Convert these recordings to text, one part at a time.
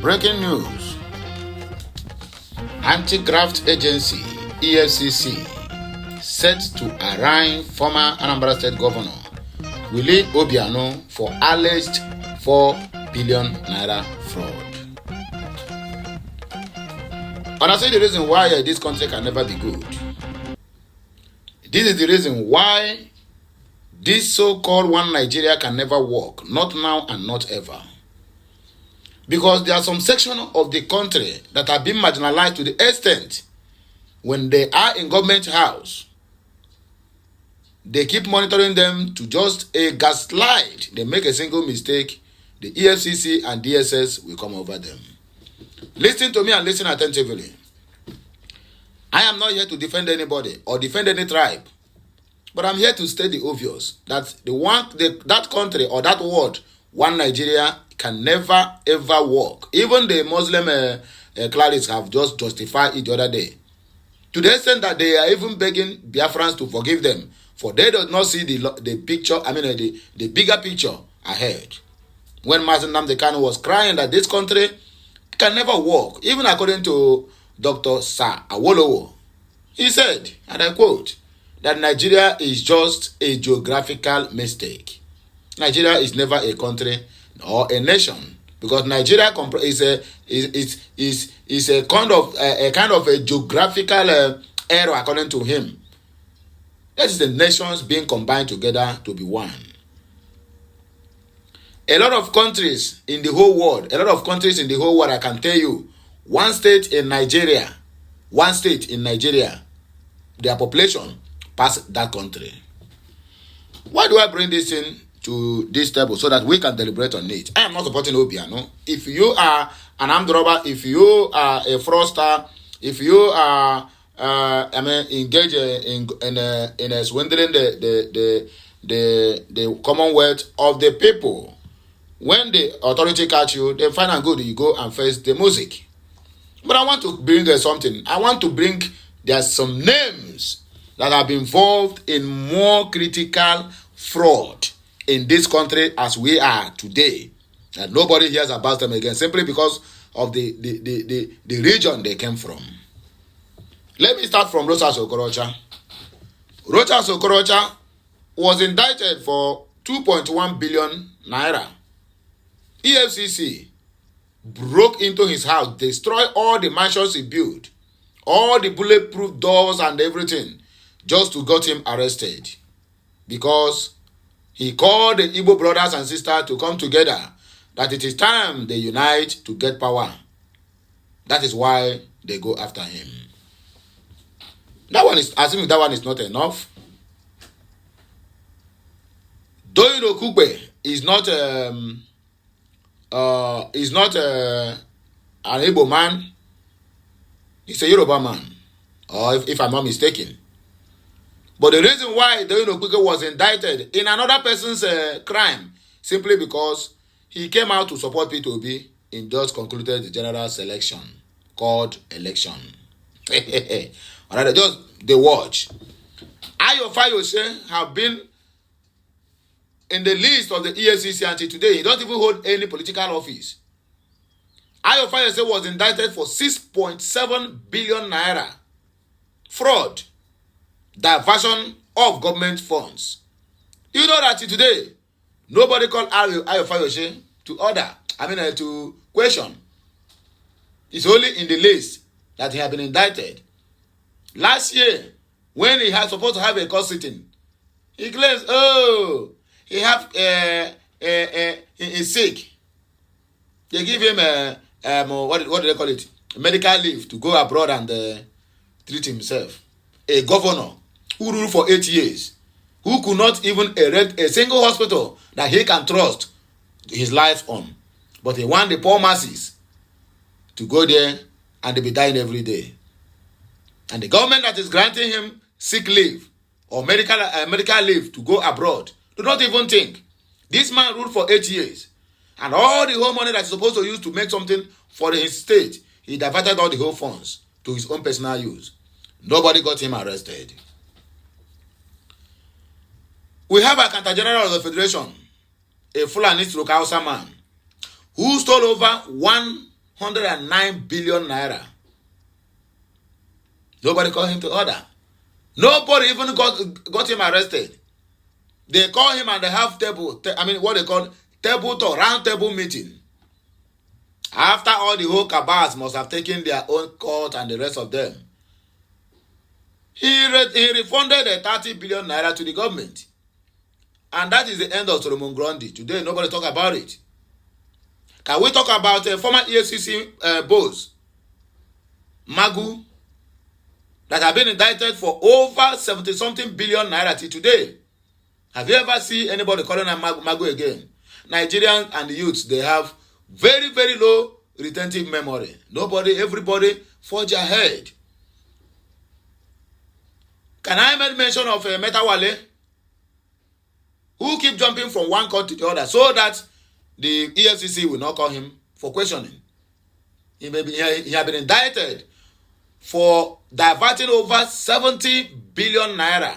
Breaking news. Anti-Graft Agency, EFCC, set to arraign former Anambra State Governor Willie Obiano for alleged 4 billion naira fraud. And I say the reason why this country can never be good. This is the reason why this so-called one Nigeria can never work, not now and not ever. Because there are some sections of the country that are being marginalized to the extent when they are in government house, they keep monitoring them to just a gaslight. They make a single mistake, the EFCC and DSS will come over them. Listen to me and listen attentively. I am not here to defend anybody or defend any tribe, but I'm here to state the obvious that that country or that word, one Nigeria, can never ever work. Even the Muslim clerics have just justified it the other day, to the extent that they are even begging Biafrans to forgive them, for they do not see the picture. I mean the bigger picture ahead. When Mazen Nnamdi Kanu was crying that this country can never work, even according to Dr. Sir Awolowo, he said, and I quote, that Nigeria is just a geographical mistake. Nigeria is never a country or a nation, because Nigeria is a kind of a geographical error according to him. That is the nations being combined together to be one. A lot of countries in the whole world, I can tell you, one state in Nigeria, their population pass that country. Why do I bring this in to this table? So that we can deliberate on it. I am not supporting Obiano. If you are an armed robber, if you are a fraudster, if you are engaged in swindling the commonwealth of the people, when the authority catch you, they find and good, you go and face the music. But I want to bring something. I want to bring, there are some names that have been involved in more critical fraud in this country as we are today. And nobody hears about them again, simply because of the region they came from. Let me start from Rochas Okorocha. Rochas Okorocha was indicted for 2.1 billion naira. EFCC broke into his house, destroyed all the mansions he built, all the bulletproof doors and everything, just to get him arrested. Because he called the Igbo brothers and sisters to come together, that it is time they unite to get power. That is why they go after him. That one is, as if that one is not enough. Doyin Okugbe is not an Igbo man. He's a Yoruba man, or if I'm not mistaken. But the reason why Doyin Okugbe was indicted in another person's crime, simply because he came out to support P2B in just concluded the general selection called election. Alright, just the watch. Ayo Fayose have been in the list of the EFCC until today. He don't even hold any political office. Ayo Fayose was indicted for 6.7 billion naira fraud, diversion of government funds. You know that today, nobody called Ayo Fayose to order, to question. It's only in the list that he had been indicted. Last year, when he was supposed to have a court sitting, he claims, he is sick. They give him what do they call it? Medical leave to go abroad and treat himself. A governor who ruled for 8 years, who could not even erect a single hospital that he can trust his life on. But he want the poor masses to go there and they be dying every day. And the government that is granting him sick leave or medical leave to go abroad do not even think. This man ruled for 8 years. And all the whole money that he's supposed to use to make something for his state, he diverted all the whole funds to his own personal use. Nobody got him arrested. We have a Accountant General of the Federation, a Fulani Hausa man, who stole over 109 billion naira. Nobody called him to order. Nobody even got him arrested. They call him and they have what they call table talk, round table meeting. After all the whole cabals must have taken their own court and the rest of them. He refunded 30 billion naira to the government. And that is the end of Solomon Grundy. Today, nobody talk about it. Can we talk about former EFCC boss, Magu, that have been indicted for over 70-something billion naira till today? Have you ever seen anybody calling him Magu again? Nigerians and the youths, they have very, very low retentive memory. Everybody forge ahead. Can I make mention of Metawale, who keep jumping from one court to the other so that the EFCC will not call him for questioning? He has been indicted for diverting over 70 billion naira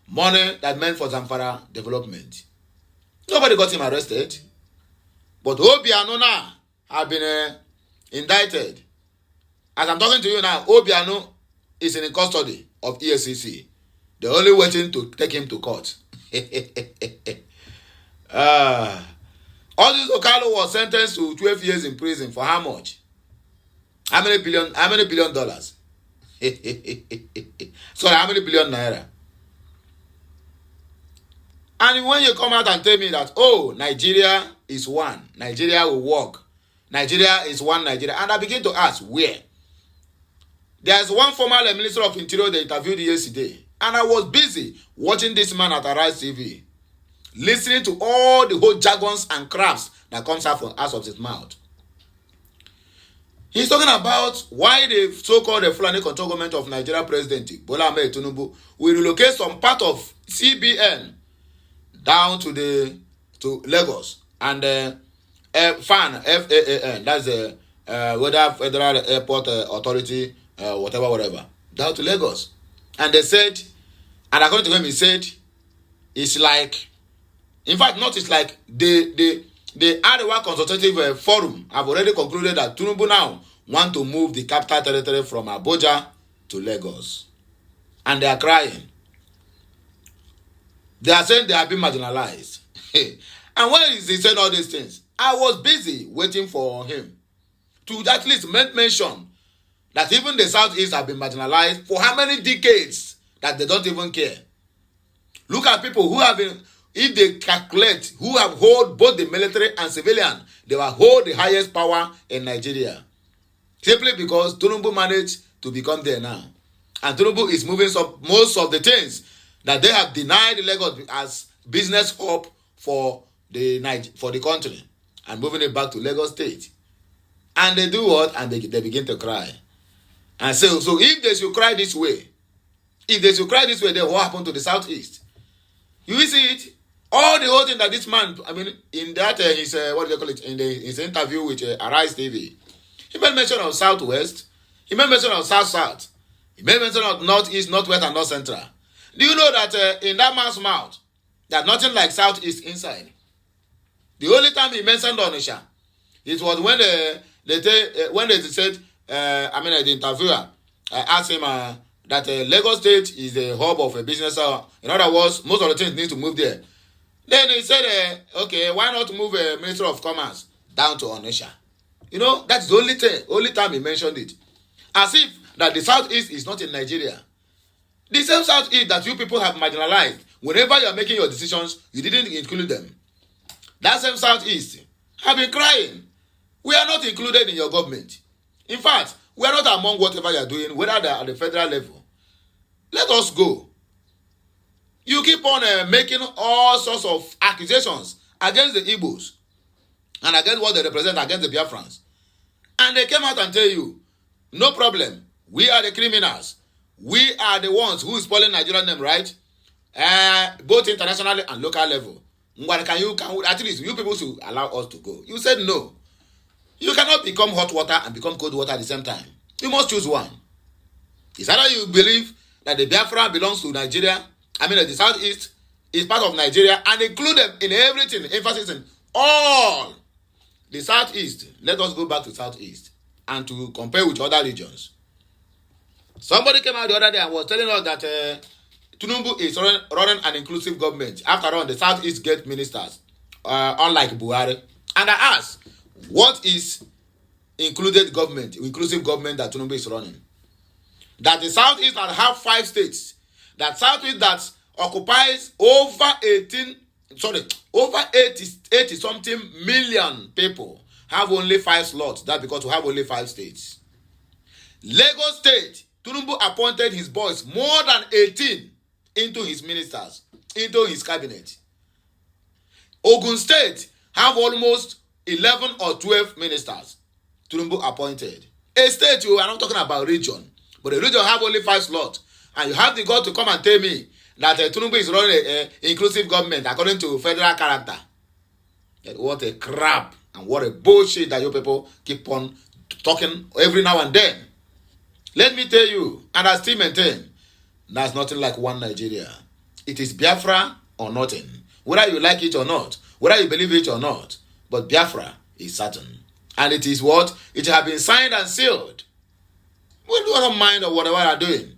money that meant for Zamfara development. Nobody got him arrested. But Obiano now have been indicted. As I'm talking to you now, Obiano is in custody of EFCC. They're only waiting to take him to court. Aldous Okalo was sentenced to 12 years in prison for how much? How many billion dollars? Sorry, how many billion naira? And when you come out and tell me that, oh, Nigeria is one, Nigeria will work, Nigeria is one Nigeria, and I begin to ask, where? There's one former Minister of Interior they interviewed yesterday, and I was busy watching this man at Arise TV, listening to all the whole jargons and crafts that comes out of his mouth. He's talking about why the so-called Fulani control government of Nigeria President Bola Ahmed Tinubu will relocate some part of CBN down to Lagos and FAN, that's the whether Federal Airport Authority, whatever, down to Lagos. And they said, and according to him, he said, it's like, in fact, not it's like the Arewa Consultative Forum have already concluded that Tinubu now want to move the capital territory from Abuja to Lagos. And they are crying. They are saying they have been marginalized. And when is he saying all these things? I was busy waiting for him to at least mention that even the Southeast have been marginalized for how many decades that they don't even care. Look at people who have been, if they calculate, who have hold both the military and civilian, they will hold the highest power in Nigeria. Simply because Tinubu managed to become there now. And Tinubu is moving most of the things that they have denied Lagos as business hub for the country and moving it back to Lagos State. And they do what? And they begin to cry. And so if they should cry this way, then what happened to the Southeast? You will see it. All the whole thing that this man, in that his his interview with Arise TV, he made mention of Southwest, he made mention of South, he made mention of Northeast, Northwest, and North Central. Do you know that in that man's mouth, that nothing like Southeast inside? The only time he mentioned Onitsha, it was when they said, the interviewer asked him that Lagos State is the hub of a business. In other words, most of the things need to move there. Then he said, okay, why not move a Minister of Commerce down to Onitsha? You know, that's the only time he mentioned it. As if that the Southeast is not in Nigeria. The same Southeast that you people have marginalized, whenever you are making your decisions, you didn't include them. That same Southeast have been crying. We are not included in your government. In fact, we are not among whatever you are doing, whether they are at the federal level. Let us go. You keep on making all sorts of accusations against the Igbos and against what they represent, against the Biafrans. And they came out and tell you, no problem. We are the criminals. We are the ones who is spoiling Nigerian name, right? Both internationally and local level. At least you people should allow us to go. You said no. You cannot become hot water and become cold water at the same time. You must choose one. It's either you believe that the Biafra belongs to Nigeria, the Southeast is part of Nigeria, and include them in everything, emphasis in all. the Southeast, let us go back to Southeast and to compare with other regions. Somebody came out the other day and was telling us that Tinubu is running an inclusive government. After all, the Southeast get ministers, unlike Buhari. And I asked, what is inclusive government that Tinubu is running? That the Southeast that have 5 states, that Southeast that occupies over 80 something million people, have only 5 slots. That's because we have only 5 states. Lagos State, Tinubu appointed his boys more than 18 into his ministers, into his cabinet. Ogun State have almost 11 or 12 ministers Tinubu appointed. A state, you are not talking about region, but the region have only 5 slots. And you have the God to come and tell me that Tinubu is running an inclusive government according to federal character. What a crap and what a bullshit that you people keep on talking every now and then. Let me tell you, and I still maintain, there's nothing like one Nigeria. It is Biafra or nothing. Whether you like it or not, whether you believe it or not, but Biafra is certain. And it is what? It has been signed and sealed. We do not mind of whatever they are doing.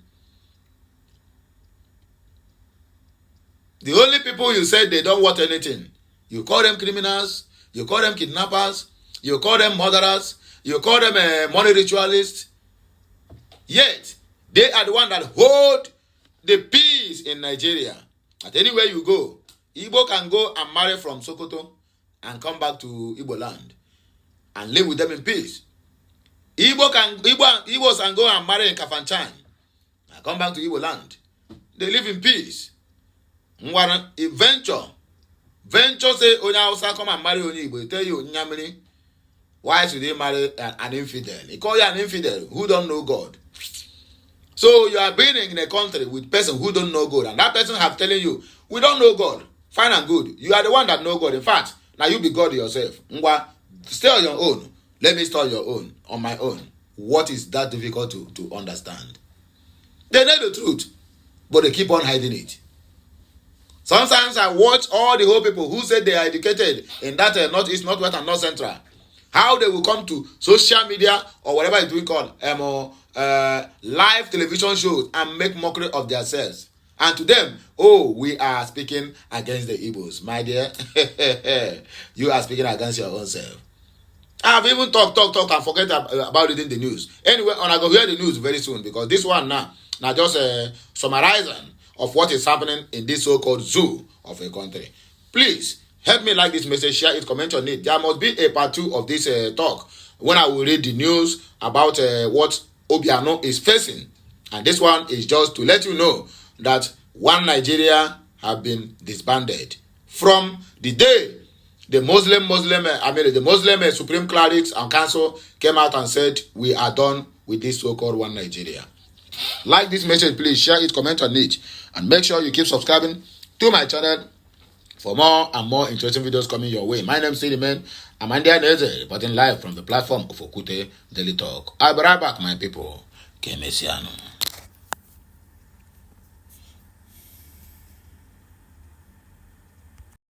The only people you said they don't want anything, you call them criminals, you call them kidnappers, you call them murderers, you call them money ritualists. Yet, they are the one that hold the peace in Nigeria. At anywhere you go, Igbo can go and marry from Sokoto and come back to Igbo land and live with them in peace. Igbos can go and marry in Kafanchan and come back to Igbo land. They live in peace. Venture say Onya Hausa come and marry Onya Igbo. He tell you Nyamini, why should they marry an infidel? He call you an infidel who don't know God. So you are being in a country with person who don't know God, and that person have telling you, we don't know God. Fine and good. You are the one that know God. In fact, now you be God yourself. Stay on your own. Let me stay on your own, on my own. What is that difficult to understand? They know the truth, but they keep on hiding it. Sometimes I watch all the whole people who say they are educated in that Northeast, Northwest, and North Central. How they will come to social media or whatever it's doing called live television shows and make mockery of themselves. And to them, we are speaking against the Igbos. My dear, you are speaking against your own self. I've even talk and forget about it in the news. Anyway, and I go hear the news very soon because this one now just summarizing of what is happening in this so-called zoo of a country. Please help me like this message, share it, comment on it. There must be a part 2 of this talk when I will read the news about what Obiano is facing. And this one is just to let you know that one Nigeria have been disbanded from the day the Muslim Supreme Clerics and Council came out and said, we are done with this so-called one Nigeria. Like this message, please share it, comment on it, and make sure you keep subscribing to my channel for more and more interesting videos coming your way. My name is Siniman. I'm Andy Aneze, reporting live from the platform of Okute Daily Talk. I'll be right back, my people. Kemesiano.